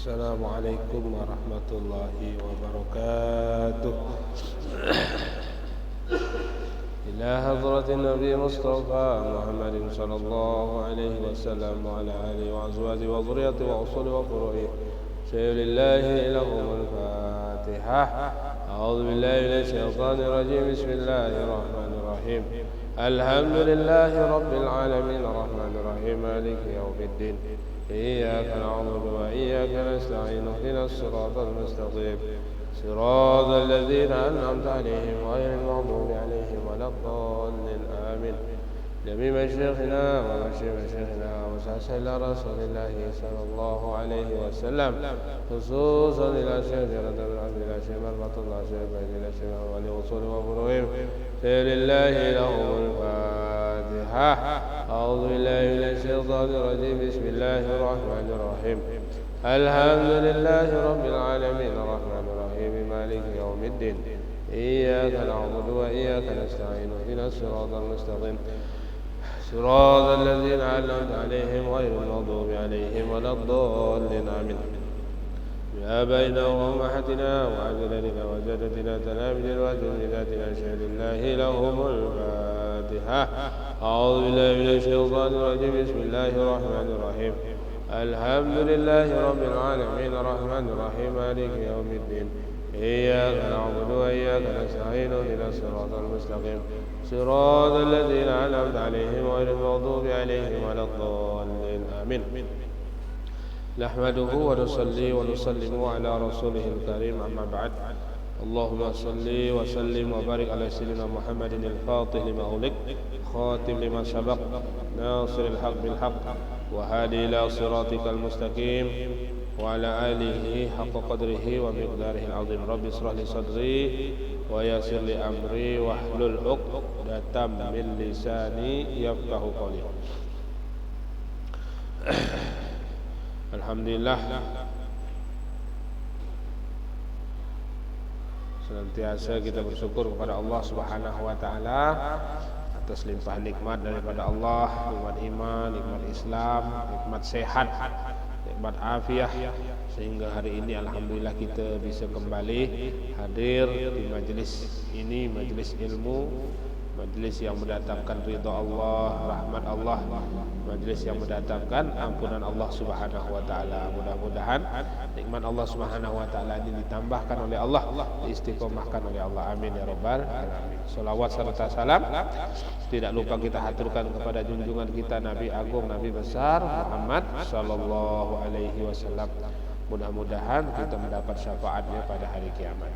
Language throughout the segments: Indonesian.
السلام عليكم ورحمة الله وبركاته. إلى حضرة النبي مصطفى محمد صلى الله عليه وسلم وعلى آله وأزواجه وذريته وأصوله وفروعه سير الله لهم الفاتحة. أعوذ بالله من الشيطان الرجيم. بسم الله الرحمن الرحيم. الحمد لله رب العالمين الرحمن الرحيم مالك يوم الدين. إياك نعبد وإياك نستعين اهدنا الصراط المستقيم صراط الذين أنعمت عليهم غير المغضوب عليهم ولا الضالين آمين. جميع مشايخنا ومشايخنا وسلسلة إلى رسول الله صلى الله عليه وسلم خصوصا إلى شيخ رد بن عبد الله شيخ مربط الله شيخ بيت الله شيخ ولي وصول وفروعهم سير الله لهم الفاتحة. أعوذ بالله من الشيطان الرجيم. بسم الله الرحمن الرحيم. الحمد لله رب العالمين الرحمن الرحيم مالك يوم الدين. إياك نعبد وإياك نستعين اهدنا الصراط المستقيم صراط الذين أنعمت عليهم غير المغضوب عليهم ولا الضالين آمين. بآبائنا وأمهاتنا وأجدادنا وجدتنا تلامذنا وتلميذاتنا شهد الله لهم الفاتحة. أعوذ بالله من الشيطان الرجيم. بسم الله الرحمن الرحيم. الحمد لله رب العالمين الرحمن الرحيم مالك يوم الدين. إياك نعبد وإياك نستعين اهدنا الصراط المستقيم صراط الذين أنعمت عليهم غير المغضوب عليهم ولا الضالين آمين. نحمده ونصلي ونسلم على رسوله الكريم أما بعد. اللهم صل وسلم وبارك على سيدنا محمد الفاتح لما أغلق خاتم لما سبق ناصر الحق بالحق وهادي إلى صراطك المستقيم وعلى آله حق قدره ومقداره العظيم. رب اشرح لي صدري ويسر لي أمري واحلل عقدة من لساني يفقهوا قولي. Alhamdulillah, senantiasa kita bersyukur kepada Allah Subhanahu wa taala atas limpahan nikmat daripada Allah, nikmat iman, nikmat Islam, nikmat sehat, nikmat afiah, sehingga hari ini alhamdulillah kita bisa kembali hadir di majelis ini, majelis ilmu, majelis yang mendatangkan ridha Allah, rahmat Allah, majelis yang mendatangkan ampunan Allah Subhanahu wa taala. Mudah-mudahan nikmat Allah Subhanahu wa taala ini ditambahkan oleh Allah, diistiqomahkan oleh Allah. Amin ya rabbal alamin. Salawat serta salam tidak lupa kita haturkan kepada junjungan kita Nabi agung, Nabi besar Muhammad sallallahu alaihi wasallam. Mudah-mudahan kita mendapat syafaatnya pada hari kiamat.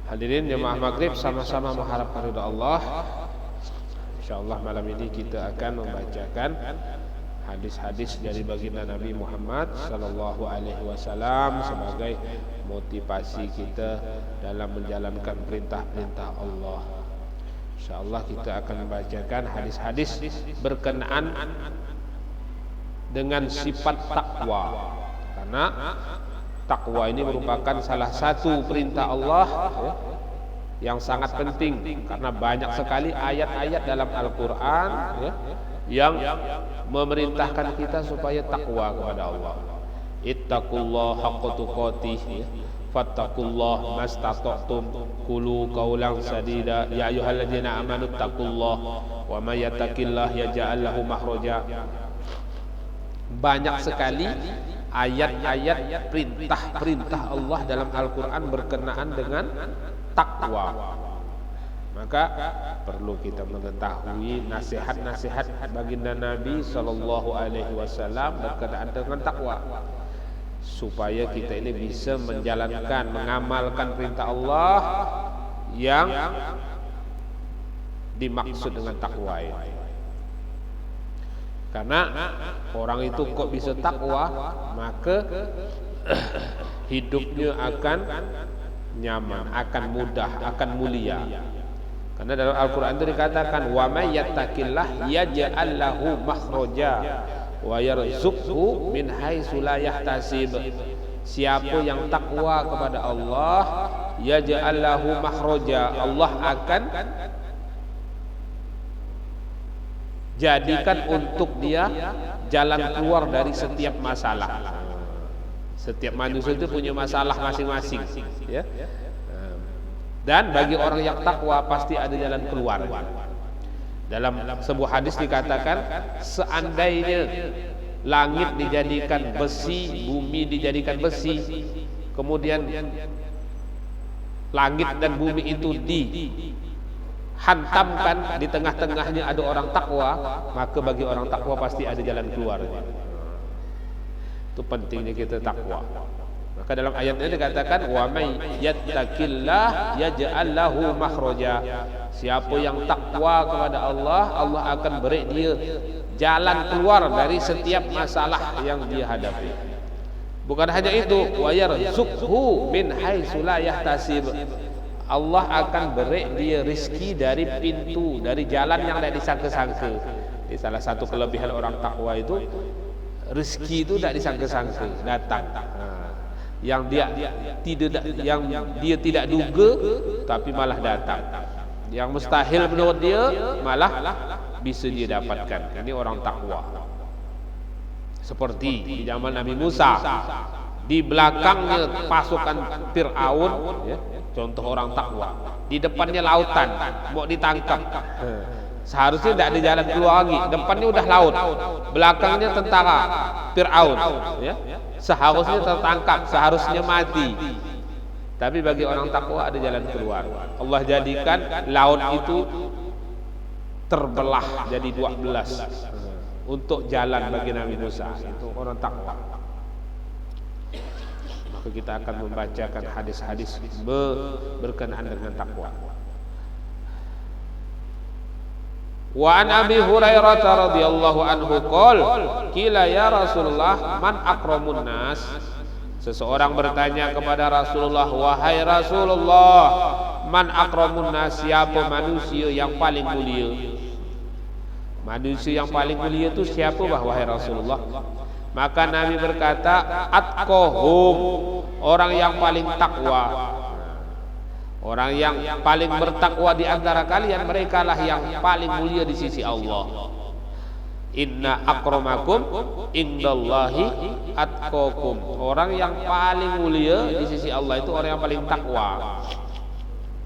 Hadirin jemaah maghrib, sama-sama mengharapkan ridha Allah. InsyaAllah malam ini kita akan membacakan hadis-hadis dari baginda Nabi Muhammad sallallahu alaihi wasallam sebagai motivasi kita dalam menjalankan perintah-perintah Allah. InsyaAllah kita akan membacakan hadis-hadis berkenaan dengan sifat takwa, karena takwa ini merupakan salah satu perintah Allah yang sangat penting, karena banyak sekali ayat-ayat dalam Al-Quran yang memerintahkan kita supaya takwa kepada Allah. Ittaqullah haqqa tuqatih fattaqullah mastata'tum qulu qawlan sadida ya ayyuhalladzina amanu taqullah wa may yattaqillah yaj'al lahu makhraja. Banyak sekali ayat-ayat perintah-perintah Allah dalam Al-Quran berkenaan dengan takwa. Maka perlu kita mengetahui nasihat-nasihat baginda Nabi sallallahu alaihi wasallam berkenaan dengan takwa, supaya kita ini bisa menjalankan, mengamalkan perintah Allah yang dimaksud dengan takwa ini. Karena orang itu kok bisa takwa, maka hidupnya akan nyaman, akan mudah, akan mulia. Karena dalam Al-Quran itu dikatakan wa may yattaqillah yaj'al lahu makhraja wa yarzuqhu min haitsu la yahtasib. Siapa yang takwa kepada Allah, yaj'al lahu makhraja, Allah akan jadikan untuk dia jalan keluar dari setiap masalah. Setiap manusia itu punya masalah masing-masing, ya. Dan bagi orang yang takwa pasti ada jalan keluar. Dalam sebuah hadis dikatakan, seandainya langit dijadikan besi, bumi dijadikan besi, kemudian langit dan bumi itu dihantamkan, di tengah-tengahnya ada orang takwa, maka bagi orang takwa pasti ada jalan keluar. Itu pentingnya kita takwa. Maka dalam ayat ini dikatakan, wa may yattaqillah yaj'al lahu makhraja. Siapa yang takwa kepada Allah, Allah akan beri dia jalan keluar dari setiap masalah yang dia hadapi. Bukan hanya itu, wa yarzuqhu min haitsu la yahtasib. Allah akan beri dia rezeki dari pintu, dari jalan yang tidak disangka-sangka. Ini salah satu kelebihan orang takwa itu, rezeki itu tidak disangka-sangka datang. Yang dia tidak duga tapi malah datang. Yang mustahil menurut dia malah bisa dia dapatkan. Ini orang takwa. Seperti di zaman Nabi Musa, di belakangnya pasukan Fir'aun, ya, contoh orang takwa. Di depannya lautan, mau ditangkap. Seharusnya tidak ada jalan keluar lagi. Depannya udah laut, belakangnya tentara Fir'aun, ya. Seharusnya tertangkap, seharusnya mati. Tapi bagi orang takwa ada jalan keluar. Allah jadikan laut itu terbelah jadi 12 untuk jalan bagi Nabi Musa. Itu orang takwa. Maka kita akan membacakan hadis-hadis berkenaan dengan takwa. Wa an Abi Hurairah radhiyallahu anhu qila ya Rasulullah man akramun nas. Seseorang bertanya kepada Rasulullah, wahai Rasulullah, man akramun nas, siapa manusia yang paling mulia? Manusia yang paling mulia itu siapa wahai Rasulullah? Maka Nabi berkata, atqahum, orang yang paling takwa. Orang yang paling bertakwa di antara kalian, merekalah yang paling mulia di sisi Allah. Inna akramakum indallahi atqakum. Orang yang paling mulia di sisi Allah itu orang yang paling takwa.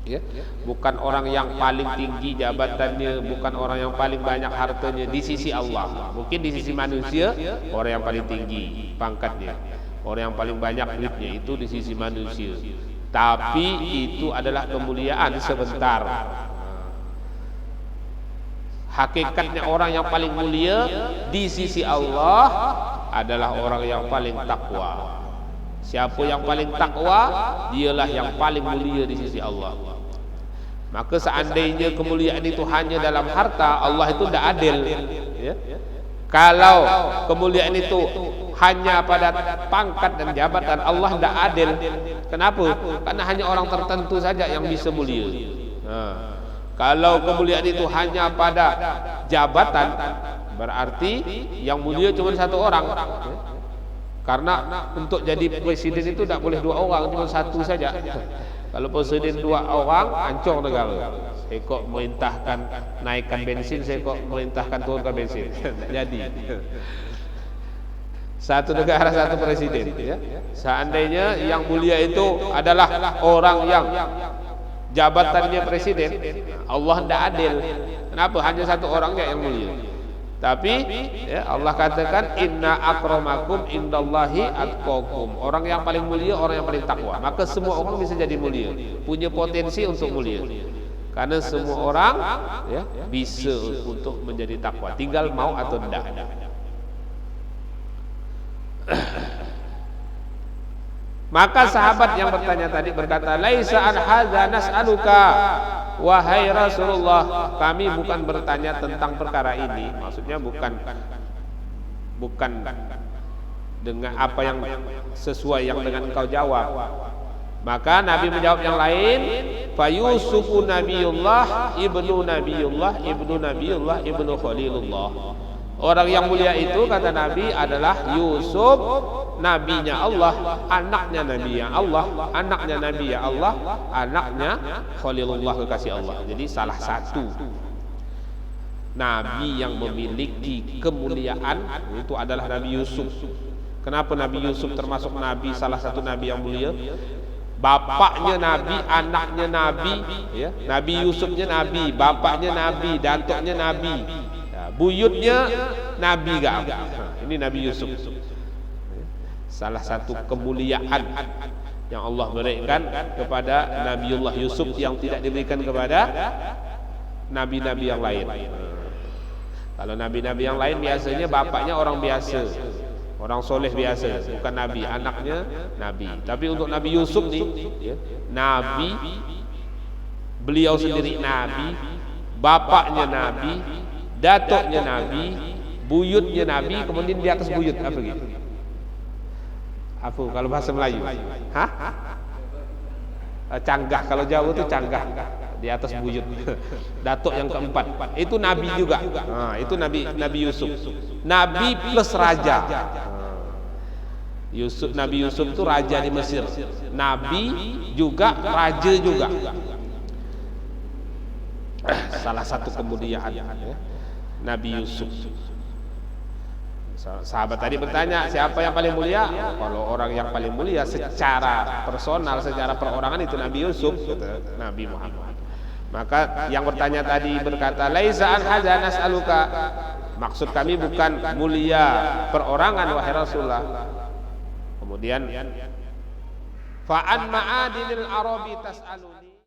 Ya, bukan orang yang paling tinggi jabatannya, bukan orang yang paling banyak hartanya di sisi Allah. Mungkin di sisi manusia orang yang paling tinggi pangkatnya, orang yang paling banyak duitnya itu di sisi manusia. Tapi itu adalah kemuliaan sebentar. Hakikatnya orang yang paling mulia di sisi Allah adalah orang yang paling takwa. Siapa yang paling takwa, dialah yang paling mulia di sisi Allah. Maka seandainya kemuliaan itu hanya dalam harta, Allah itu tidak adil, ya? Kalau kemuliaan itu hanya pada pangkat dan jabatan, Allah tidak adil. Kenapa? Karena hanya orang tertentu saja yang bisa mulia. Kalau kemuliaan itu hanya pada jabatan, berarti yang mulia cuma satu orang. Karena untuk jadi presiden itu tidak boleh 2 orang, cuma 1 saja. Kalau presiden 2 orang, hancur negara. Saya kok merintahkan naikkan bensin, saya kok merintahkan turunkan bensin. Jadi satu negara satu presiden, ya. Seandainya yang mulia itu adalah orang yang jabatannya presiden, Allah tidak adil. Kenapa? Hanya satu orangnya yang mulia. Tapi ya, Allah katakan inna akramakum indallahi atqakum. Orang yang paling mulia orang yang paling takwa. Maka semua orang bisa jadi mulia, punya potensi untuk mulia. Karena semua orang ya bisa untuk menjadi takwa, tinggal mau atau tidak. Maka sahabat yang bertanya tadi berkata, laisa an hadza nas'aluka, wahai Rasulullah, kami bukan bertanya tentang perkara ini. Maksudnya bukan dengan apa yang sesuai yang dengan engkau jawab. Maka Nabi menjawab yang lain, fa Yusufu nabiyullah ibnu nabiyullah ibnu nabiyullah ibnu khalilullah. Orang yang mulia itu kata Nabi adalah Yusuf, nabinya Allah, anaknya Nabi ya Allah, anaknya Nabi ya Allah, anaknya Khalilullah, kekasih Allah. Jadi salah satu Nabi yang memiliki kemuliaan itu adalah Nabi Yusuf. Kenapa Nabi Yusuf termasuk nabi, salah satu nabi yang mulia? Bapaknya nabi, anaknya nabi, ya. Nabi Yusufnya nabi, bapaknya nabi, datuknya nabi, ya, buyutnya nabi gak? Ini Nabi Yusuf. Salah satu kemuliaan yang Allah berikan kepada Nabiullah Yusuf yang tidak diberikan kepada nabi-nabi yang lain. Kalau nabi-nabi yang lain biasanya bapaknya orang biasa, orang soleh biasa, bukan nabi, anaknya nabi. Tapi untuk Nabi Yusuf nih, ya, nabi, beliau sendiri nabi, bapaknya nabi, datuknya nabi, buyutnya nabi, kemudian di atas buyut apa gitu? Apa kalau bahasa Melayu? Hah? Canggah, kalau Jawa itu canggah, di atas buyut. Datuk yang keempat, itu nabi juga. Nah, itu Nabi Yusuf. Nabi plus raja. Nabi Yusuf itu raja di Mesir. Nabi juga, raja juga. Salah satu kemuliaan, ya, Nabi Yusuf. Sahabat tadi bertanya, siapa yang paling mulia? Kalau orang yang paling mulia secara personal, secara perorangan itu Nabi Yusuf, kata Nabi Muhammad. Maka yang bertanya tadi berkata, laisa an hadza nas'aluka. Maksud kami bukan mulia perorangan wahai Rasulullah. Kemudian fa an ma'adinil arabi tas'aluni.